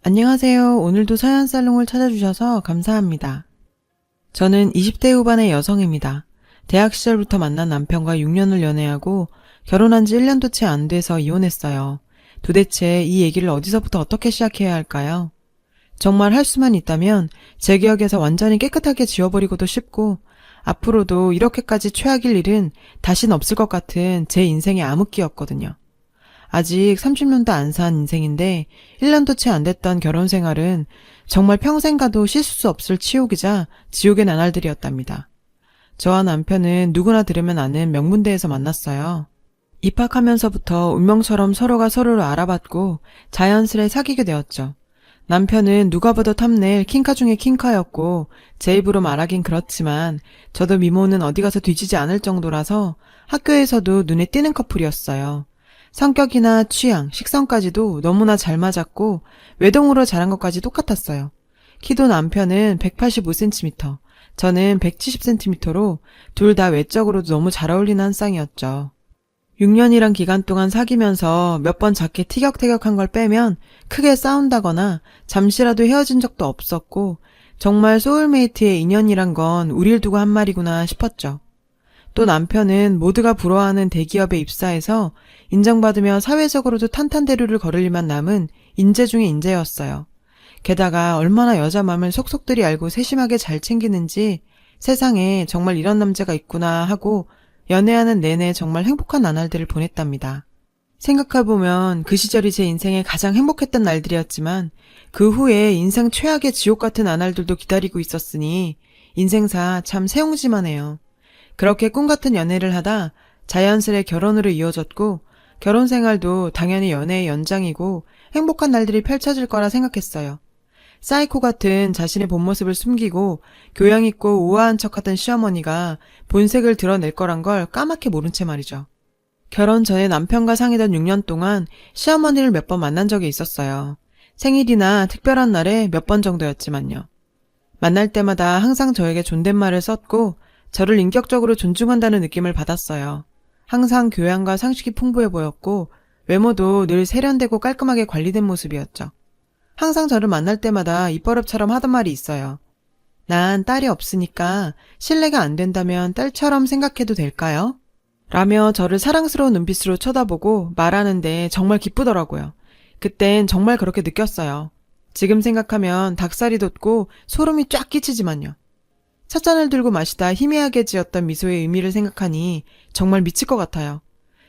안녕하세요. 오늘도 서연살롱을 찾아주셔서 감사합니다. 저는 20대 후반의 여성입니다. 대학 시절부터 만난 남편과 6년을 연애하고 결혼한 지 1년도 채 안 돼서 이혼했어요. 도대체 이 얘기를 어디서부터 어떻게 시작해야 할까요? 정말 할 수만 있다면 제 기억에서 완전히 깨끗하게 지워버리고도 싶고 앞으로도 이렇게까지 최악일 일은 다신 없을 것 같은 제 인생의 암흑기였거든요. 아직 30년도 안 산 인생인데 1년도 채 안 됐던 결혼 생활은 정말 평생 가도 씻을 수 없을 치욕이자 지옥의 나날들이었답니다. 저와 남편은 누구나 들으면 아는 명문대에서 만났어요. 입학하면서부터 운명처럼 서로가 서로를 알아봤고 자연스레 사귀게 되었죠. 남편은 누가 봐도 탐낼 킹카 중의 킹카였고 제 입으로 말하긴 그렇지만 저도 미모는 어디 가서 뒤지지 않을 정도라서 학교에서도 눈에 띄는 커플이었어요. 성격이나 취향, 식성까지도 너무나 잘 맞았고 외동으로 자란 것까지 똑같았어요. 키도 남편은 185cm, 저는 170cm로 둘 다 외적으로도 너무 잘 어울리는 한 쌍이었죠. 6년이란 기간 동안 사귀면서 몇 번 작게 티격태격한 걸 빼면 크게 싸운다거나 잠시라도 헤어진 적도 없었고 정말 소울메이트의 인연이란 건 우릴 두고 한 말이구나 싶었죠. 또 남편은 모두가 부러워하는 대기업에 입사해서 인정받으며 사회적으로도 탄탄대로를 걸을 일만 남은 인재 중의 인재였어요. 게다가 얼마나 여자 마음을 속속들이 알고 세심하게 잘 챙기는지 세상에 정말 이런 남자가 있구나 하고 연애하는 내내 정말 행복한 나날들을 보냈답니다. 생각해보면 그 시절이 제 인생에 가장 행복했던 날들이었지만 그 후에 인생 최악의 지옥 같은 나날들도 기다리고 있었으니 인생사 참 새옹지만해요. 그렇게 꿈같은 연애를 하다 자연스레 결혼으로 이어졌고 결혼 생활도 당연히 연애의 연장이고 행복한 날들이 펼쳐질 거라 생각했어요. 사이코 같은 자신의 본 모습을 숨기고 교양 있고 우아한 척하던 시어머니가 본색을 드러낼 거란 걸 까맣게 모른 채 말이죠. 결혼 전에 남편과 사귀던 6년 동안 시어머니를 몇 번 만난 적이 있었어요. 생일이나 특별한 날에 몇 번 정도였지만요. 만날 때마다 항상 저에게 존댓말을 썼고 저를 인격적으로 존중한다는 느낌을 받았어요. 항상 교양과 상식이 풍부해 보였고 외모도 늘 세련되고 깔끔하게 관리된 모습이었죠. 항상 저를 만날 때마다 입버릇처럼 하던 말이 있어요. 난 딸이 없으니까 실례가 안 된다면 딸처럼 생각해도 될까요? 라며 저를 사랑스러운 눈빛으로 쳐다보고 말하는데 정말 기쁘더라고요. 그땐 정말 그렇게 느꼈어요. 지금 생각하면 닭살이 돋고 소름이 쫙 끼치지만요. 찻잔을 들고 마시다 희미하게 지었던 미소의 의미를 생각하니 정말 미칠 것 같아요.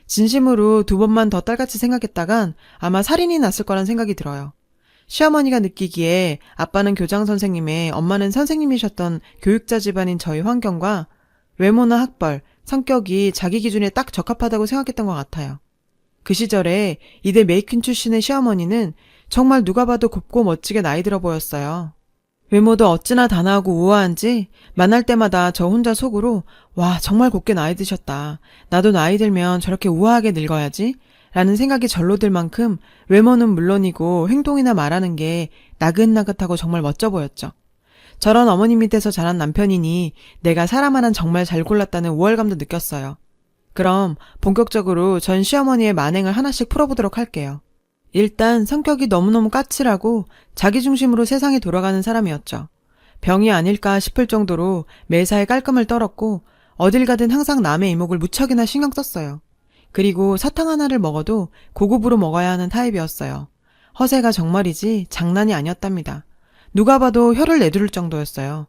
진심으로 2번만 더 딸같이 생각했다간 아마 살인이 났을 거란 생각이 들어요. 시어머니가 느끼기에 아빠는 교장 선생님에 엄마는 선생님이셨던 교육자 집안인 저희 환경과 외모나 학벌, 성격이 자기 기준에 딱 적합하다고 생각했던 것 같아요. 그 시절에 이대 메이퀸 출신의 시어머니는 정말 누가 봐도 곱고 멋지게 나이 들어 보였어요. 외모도 어찌나 단아하고 우아한지 만날 때마다 저 혼자 속으로 와 정말 곱게 나이 드셨다. 나도 나이 들면 저렇게 우아하게 늙어야지 라는 생각이 절로 들 만큼 외모는 물론이고 행동이나 말하는 게 나긋나긋하고 정말 멋져 보였죠. 저런 어머니 밑에서 자란 남편이니 내가 사람 하나는 정말 잘 골랐다는 우월감도 느꼈어요. 그럼 본격적으로 전 시어머니의 만행을 하나씩 풀어보도록 할게요. 일단 성격이 너무너무 까칠하고 자기중심으로 세상이 돌아가는 사람이었죠. 병이 아닐까 싶을 정도로 매사에 깔끔을 떨었고 어딜 가든 항상 남의 이목을 무척이나 신경 썼어요. 그리고 사탕 하나를 먹어도 고급으로 먹어야 하는 타입이었어요. 허세가 정말이지 장난이 아니었답니다. 누가 봐도 혀를 내두를 정도였어요.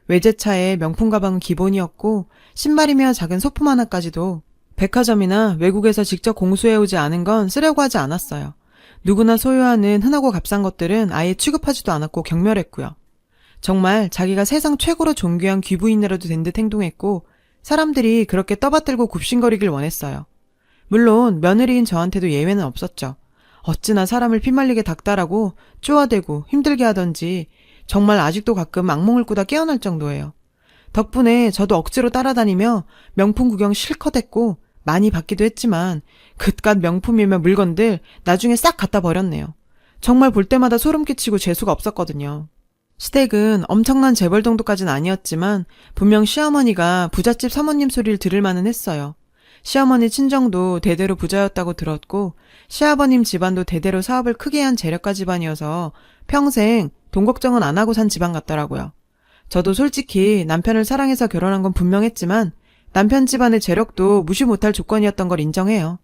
외제차에 명품 가방은 기본이었고 신발이며 작은 소품 하나까지도 백화점이나 외국에서 직접 공수해오지 않은 건 쓰려고 하지 않았어요. 누구나 소유하는 흔하고 값싼 것들은 아예 취급하지도 않았고 경멸했고요. 정말 자기가 세상 최고로 존귀한 귀부인이라도 된 듯 행동했고 사람들이 그렇게 떠받들고 굽신거리길 원했어요. 물론 며느리인 저한테도 예외는 없었죠. 어찌나 사람을 피말리게 닥달하고 쪼아대고 힘들게 하던지 정말 아직도 가끔 악몽을 꾸다 깨어날 정도예요. 덕분에 저도 억지로 따라다니며 명품 구경 실컷 했고 많이 받기도 했지만 그깟 명품이며 물건들 나중에 싹 갖다 버렸네요. 정말 볼 때마다 소름 끼치고 재수가 없었거든요. 시댁은 엄청난 재벌 정도까지는 아니었지만 분명 시어머니가 부잣집 사모님 소리를 들을 만은 했어요. 시어머니 친정도 대대로 부자였다고 들었고 시아버님 집안도 대대로 사업을 크게 한 재력가 집안이어서 평생 돈 걱정은 안 하고 산 집안 같더라고요. 저도 솔직히 남편을 사랑해서 결혼한 건 분명했지만 남편 집안의 재력도 무시 못할 조건이었던 걸 인정해요.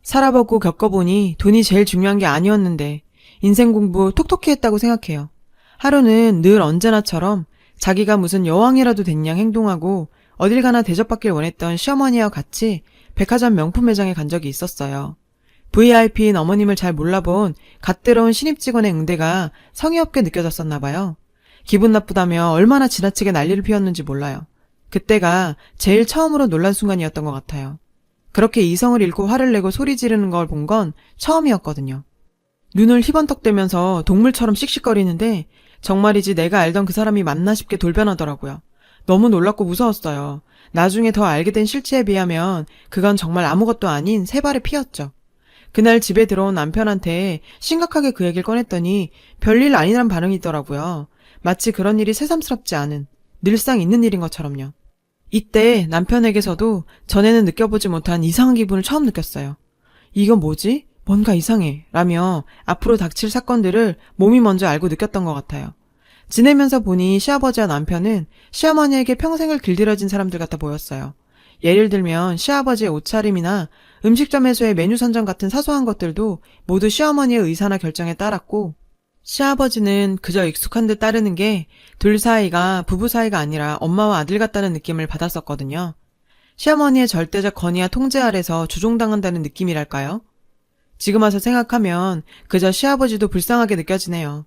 살아보고 겪어보니 돈이 제일 중요한 게 아니었는데 인생 공부 톡톡히 했다고 생각해요. 하루는 늘 언제나처럼 자기가 무슨 여왕이라도 된 양 행동하고 어딜 가나 대접받길 원했던 시어머니와 같이 백화점 명품 매장에 간 적이 있었어요. VIP인 어머님을 잘 몰라본 갓 들어온 신입 직원의 응대가 성의 없게 느껴졌었나 봐요. 기분 나쁘다며 얼마나 지나치게 난리를 피웠는지 몰라요. 그때가 제일 처음으로 놀란 순간이었던 것 같아요. 그렇게 이성을 잃고 화를 내고 소리 지르는 걸 본 건 처음이었거든요. 눈을 희번떡대면서 동물처럼 씩씩거리는데 정말이지 내가 알던 그 사람이 맞나 싶게 돌변하더라고요. 너무 놀랍고 무서웠어요. 나중에 더 알게 된 실체에 비하면 그건 정말 아무것도 아닌 세 발의 피였죠. 그날 집에 들어온 남편한테 심각하게 그 얘기를 꺼냈더니 별일 아니란 반응이 있더라고요. 마치 그런 일이 새삼스럽지 않은, 늘상 있는 일인 것처럼요. 이때 남편에게서도 전에는 느껴보지 못한 이상한 기분을 처음 느꼈어요. 이건 뭐지? 뭔가 이상해. 라며 앞으로 닥칠 사건들을 몸이 먼저 알고 느꼈던 것 같아요. 지내면서 보니 시아버지와 남편은 시어머니에게 평생을 길들여진 사람들 같아 보였어요. 예를 들면 시아버지의 옷차림이나 음식점에서의 메뉴 선정 같은 사소한 것들도 모두 시어머니의 의사나 결정에 따랐고 시아버지는 그저 익숙한 듯 따르는 게 둘 사이가 부부 사이가 아니라 엄마와 아들 같다는 느낌을 받았었거든요. 시어머니의 절대적 건의와 통제 아래서 조종당한다는 느낌이랄까요? 지금 와서 생각하면 그저 시아버지도 불쌍하게 느껴지네요.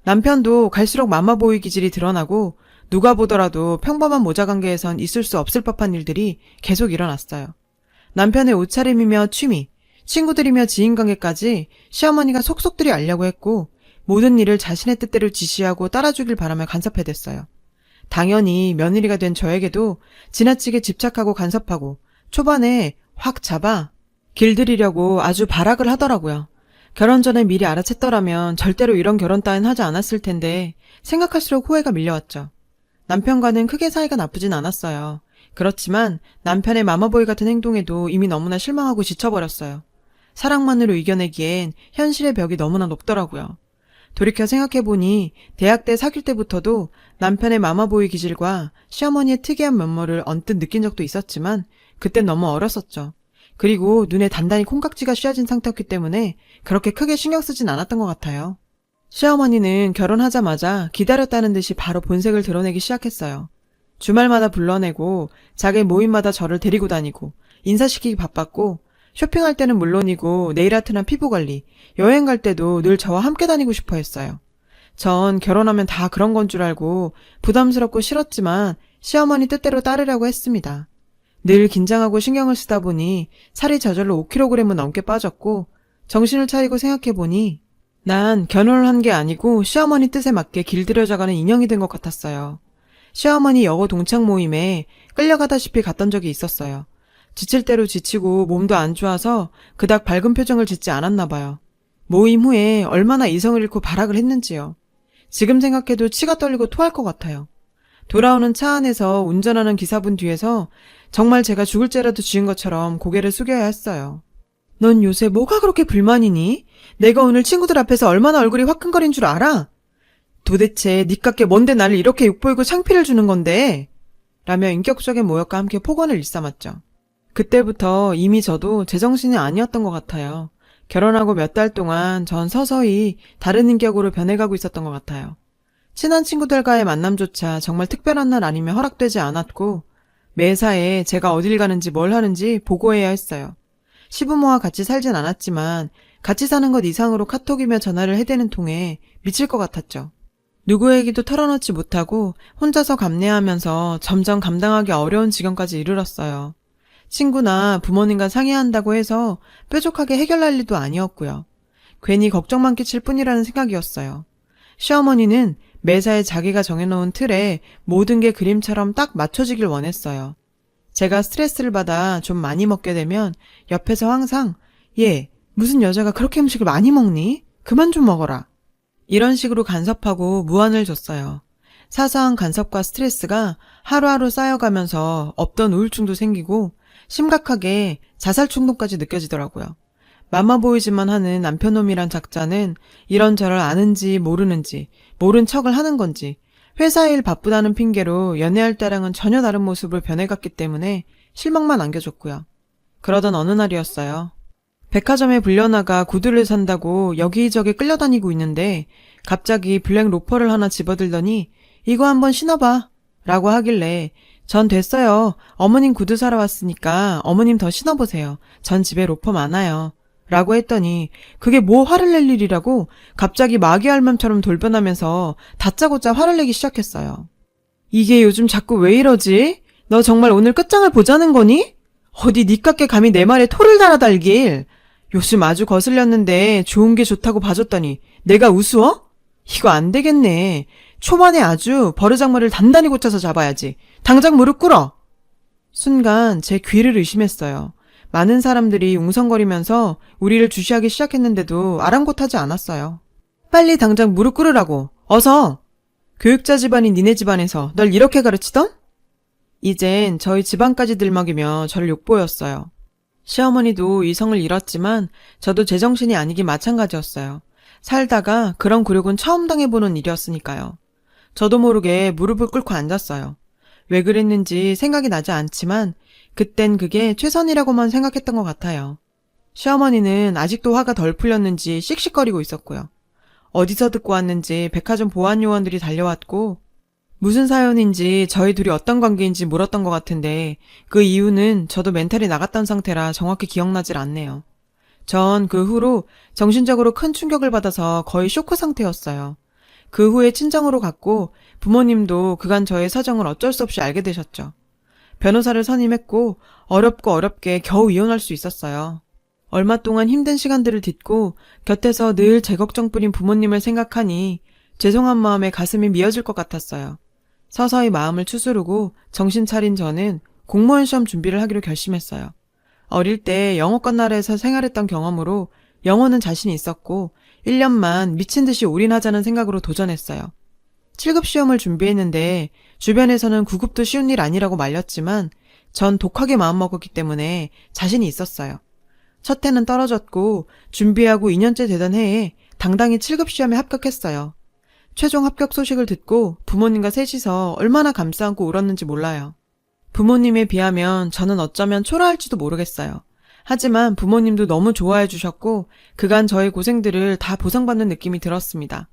남편도 갈수록 마마보이 기질이 드러나고 누가 보더라도 평범한 모자 관계에선 있을 수 없을 법한 일들이 계속 일어났어요. 남편의 옷차림이며 취미, 친구들이며 지인관계까지 시어머니가 속속들이 알려고 했고 모든 일을 자신의 뜻대로 지시하고 따라주길 바라며 간섭해댔어요. 당연히 며느리가 된 저에게도 지나치게 집착하고 간섭하고 초반에 확 잡아 길들이려고 아주 발악을 하더라고요. 결혼 전에 미리 알아챘더라면 절대로 이런 결혼 따윈 하지 않았을 텐데 생각할수록 후회가 밀려왔죠. 남편과는 크게 사이가 나쁘진 않았어요. 그렇지만 남편의 마마보이 같은 행동에도 이미 너무나 실망하고 지쳐버렸어요. 사랑만으로 이겨내기엔 현실의 벽이 너무나 높더라고요. 돌이켜 생각해보니 대학 때 사귈 때부터도 남편의 마마보이 기질과 시어머니의 특이한 면모를 언뜻 느낀 적도 있었지만 그땐 너무 어렸었죠. 그리고 눈에 단단히 콩깍지가 씌어진 상태였기 때문에 그렇게 크게 신경 쓰진 않았던 것 같아요. 시어머니는 결혼하자마자 기다렸다는 듯이 바로 본색을 드러내기 시작했어요. 주말마다 불러내고 자기 모임마다 저를 데리고 다니고 인사시키기 바빴고 쇼핑할 때는 물론이고 네일아트나 피부관리, 여행 갈 때도 늘 저와 함께 다니고 싶어 했어요. 전 결혼하면 다 그런 건 줄 알고 부담스럽고 싫었지만 시어머니 뜻대로 따르려고 했습니다. 늘 긴장하고 신경을 쓰다 보니 살이 저절로 5kg은 넘게 빠졌고 정신을 차리고 생각해보니 난 결혼을 한 게 아니고 시어머니 뜻에 맞게 길들여져가는 인형이 된 것 같았어요. 시어머니 여고 동창 모임에 끌려가다시피 갔던 적이 있었어요. 지칠 대로 지치고 몸도 안 좋아서 그닥 밝은 표정을 짓지 않았나 봐요. 모임 후에 얼마나 이성을 잃고 발악을 했는지요. 지금 생각해도 치가 떨리고 토할 것 같아요. 돌아오는 차 안에서 운전하는 기사분 뒤에서 정말 제가 죽을 죄라도 지은 것처럼 고개를 숙여야 했어요. 넌 요새 뭐가 그렇게 불만이니? 내가 오늘 친구들 앞에서 얼마나 얼굴이 화끈거린 줄 알아? 도대체 니깎게 뭔데 나를 이렇게 욕보이고 창피를 주는 건데? 라며 인격적인 모욕과 함께 폭언을 일삼았죠. 그때부터 이미 저도 제정신이 아니었던 것 같아요. 결혼하고 몇 달 동안 전 서서히 다른 인격으로 변해가고 있었던 것 같아요. 친한 친구들과의 만남조차 정말 특별한 날 아니면 허락되지 않았고 매사에 제가 어딜 가는지 뭘 하는지 보고해야 했어요. 시부모와 같이 살진 않았지만 같이 사는 것 이상으로 카톡이며 전화를 해대는 통에 미칠 것 같았죠. 누구에게도 털어놓지 못하고 혼자서 감내하면서 점점 감당하기 어려운 지경까지 이르렀어요. 친구나 부모님과 상의한다고 해서 뾰족하게 해결할 일도 아니었고요. 괜히 걱정만 끼칠 뿐이라는 생각이었어요. 시어머니는 매사에 자기가 정해놓은 틀에 모든 게 그림처럼 딱 맞춰지길 원했어요. 제가 스트레스를 받아 좀 많이 먹게 되면 옆에서 항상 얘, 무슨 여자가 그렇게 음식을 많이 먹니? 그만 좀 먹어라. 이런 식으로 간섭하고 무안을 줬어요. 사소한 간섭과 스트레스가 하루하루 쌓여가면서 없던 우울증도 생기고 심각하게 자살 충동까지 느껴지더라고요. 맘마 보이지만 하는 남편놈이란 작자는 이런저런 아는지 모르는지 모른 척을 하는 건지 회사 일 바쁘다는 핑계로 연애할 때랑은 전혀 다른 모습을 변해갔기 때문에 실망만 안겨줬고요. 그러던 어느 날이었어요. 백화점에 불려나가 구두를 산다고 여기저기 끌려다니고 있는데 갑자기 블랙 로퍼를 하나 집어들더니 이거 한번 신어봐 라고 하길래 전 됐어요. 어머님 구두 사러 왔으니까 어머님 더 신어보세요. 전 집에 로퍼 많아요. 라고 했더니 그게 뭐 화를 낼 일이라고 갑자기 마귀 알맘처럼 돌변하면서 다짜고짜 화를 내기 시작했어요. 이게 요즘 자꾸 왜 이러지? 너 정말 오늘 끝장을 보자는 거니? 어디 니깎게 감히 내 말에 토를 달아달길. 요즘 아주 거슬렸는데 좋은 게 좋다고 봐줬더니 내가 우스워? 이거 안 되겠네. 초반에 아주 버르장머리를 단단히 고쳐서 잡아야지. 당장 무릎 꿇어. 순간 제 귀를 의심했어요. 많은 사람들이 웅성거리면서 우리를 주시하기 시작했는데도 아랑곳하지 않았어요. 빨리 당장 무릎 꿇으라고. 어서. 교육자 집안인 니네 집안에서 널 이렇게 가르치던? 이젠 저희 집안까지 들먹이며 저를 욕보였어요. 시어머니도 이성을 잃었지만 저도 제정신이 아니기 마찬가지였어요. 살다가 그런 굴욕은 처음 당해보는 일이었으니까요. 저도 모르게 무릎을 꿇고 앉았어요. 왜 그랬는지 생각이 나지 않지만 그땐 그게 최선이라고만 생각했던 것 같아요. 시어머니는 아직도 화가 덜 풀렸는지 씩씩거리고 있었고요. 어디서 듣고 왔는지 백화점 보안 요원들이 달려왔고 무슨 사연인지 저희 둘이 어떤 관계인지 물었던 것 같은데 그 이유는 저도 멘탈이 나갔던 상태라 정확히 기억나질 않네요. 전 그 후로 정신적으로 큰 충격을 받아서 거의 쇼크 상태였어요. 그 후에 친정으로 갔고 부모님도 그간 저의 사정을 어쩔 수 없이 알게 되셨죠. 변호사를 선임했고 어렵고 어렵게 겨우 이혼할 수 있었어요. 얼마 동안 힘든 시간들을 딛고 곁에서 늘 제 걱정뿐인 부모님을 생각하니 죄송한 마음에 가슴이 미어질 것 같았어요. 서서히 마음을 추스르고 정신 차린 저는 공무원 시험 준비를 하기로 결심했어요. 어릴 때 영어권 나라에서 생활했던 경험으로 영어는 자신이 있었고 1년만 미친 듯이 올인하자는 생각으로 도전했어요. 7급 시험을 준비했는데 주변에서는 9급도 쉬운 일 아니라고 말렸지만 전 독하게 마음먹었기 때문에 자신이 있었어요. 첫 해는 떨어졌고 준비하고 2년째 되던 해에 당당히 7급 시험에 합격했어요. 최종 합격 소식을 듣고 부모님과 셋이서 얼마나 감싸안고 울었는지 몰라요. 부모님에 비하면 저는 어쩌면 초라할지도 모르겠어요. 하지만 부모님도 너무 좋아해 주셨고 그간 저의 고생들을 다 보상받는 느낌이 들었습니다.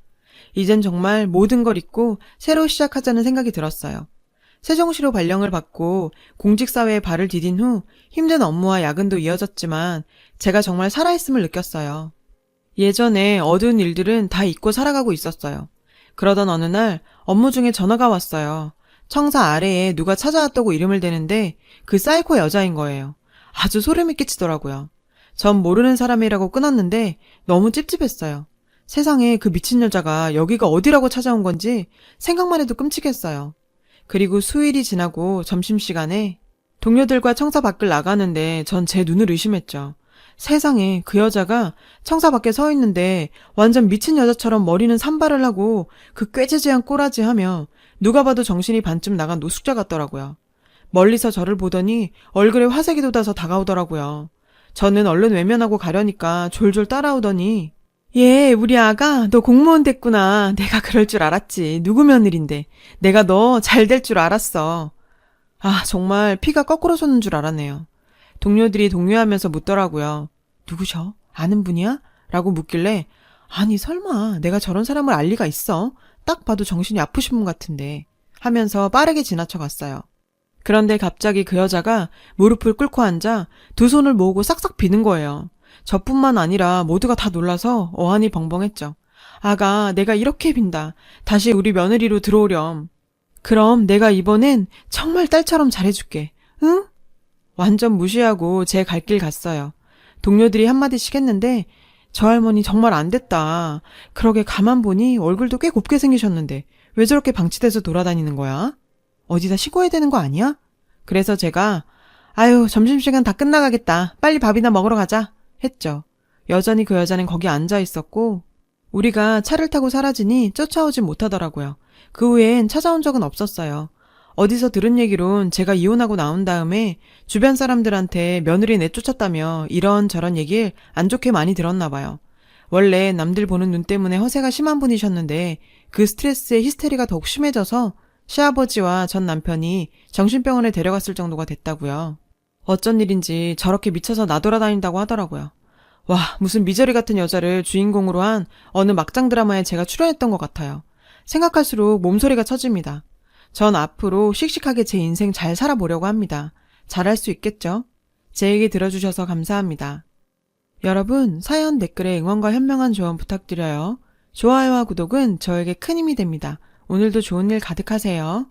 이젠 정말 모든 걸 잊고 새로 시작하자는 생각이 들었어요. 세종시로 발령을 받고 공직사회에 발을 디딘 후 힘든 업무와 야근도 이어졌지만 제가 정말 살아있음을 느꼈어요. 예전에 어두운 일들은 다 잊고 살아가고 있었어요. 그러던 어느 날 업무 중에 전화가 왔어요. 청사 아래에 누가 찾아왔다고 이름을 대는데 그 사이코 여자인 거예요. 아주 소름이 끼치더라고요. 전 모르는 사람이라고 끊었는데 너무 찝찝했어요. 세상에 그 미친 여자가 여기가 어디라고 찾아온 건지 생각만 해도 끔찍했어요. 그리고 수일이 지나고 점심시간에 동료들과 청사 밖을 나가는데 전 제 눈을 의심했죠. 세상에 그 여자가 청사 밖에 서 있는데 완전 미친 여자처럼 머리는 산발을 하고 그 꾀지지한 꼬라지 하며 누가 봐도 정신이 반쯤 나간 노숙자 같더라고요. 멀리서 저를 보더니 얼굴에 화색이 돋아서 다가오더라고요. 저는 얼른 외면하고 가려니까 졸졸 따라오더니 예, 우리 아가 너 공무원 됐구나. 내가 그럴 줄 알았지. 누구 며느린데. 내가 너 잘 될 줄 알았어. 아, 정말 피가 거꾸로 솟는 줄 알았네요. 동료들이 동요하면서 묻더라고요. 누구셔? 아는 분이야? 라고 묻길래 아니 설마 내가 저런 사람을 알 리가 있어? 딱 봐도 정신이 아프신 분 같은데 하면서 빠르게 지나쳐 갔어요. 그런데 갑자기 그 여자가 무릎을 꿇고 앉아 두 손을 모으고 싹싹 비는 거예요. 저뿐만 아니라 모두가 다 놀라서 어안이 벙벙했죠. 아가, 내가 이렇게 빈다. 다시 우리 며느리로 들어오렴. 그럼 내가 이번엔 정말 딸처럼 잘해줄게. 응? 완전 무시하고 제 갈 길 갔어요. 동료들이 한마디씩 했는데 저 할머니 정말 안 됐다. 그러게 가만 보니 얼굴도 꽤 곱게 생기셨는데 왜 저렇게 방치돼서 돌아다니는 거야? 어디다 쉬고해야 되는 거 아니야? 그래서 제가 아유 점심시간 다 끝나가겠다. 빨리 밥이나 먹으러 가자 했죠. 여전히 그 여자는 거기 앉아 있었고 우리가 차를 타고 사라지니 쫓아오진 못하더라고요. 그 후엔 찾아온 적은 없었어요. 어디서 들은 얘기론 제가 이혼하고 나온 다음에 주변 사람들한테 며느리 내쫓았다며 이런저런 얘기를 안 좋게 많이 들었나 봐요. 원래 남들 보는 눈 때문에 허세가 심한 분이셨는데 그 스트레스에 히스테리가 더욱 심해져서 시아버지와 전 남편이 정신병원에 데려갔을 정도가 됐다고요. 어쩐 일인지 저렇게 미쳐서 나돌아다닌다고 하더라고요. 와, 무슨 미저리 같은 여자를 주인공으로 한 어느 막장 드라마에 제가 출연했던 것 같아요. 생각할수록 몸소리가 쳐집니다. 전 앞으로 씩씩하게 제 인생 잘 살아보려고 합니다. 잘할 수 있겠죠? 제 얘기 들어주셔서 감사합니다. 여러분, 사연 댓글에 응원과 현명한 조언 부탁드려요. 좋아요와 구독은 저에게 큰 힘이 됩니다. 오늘도 좋은 일 가득하세요.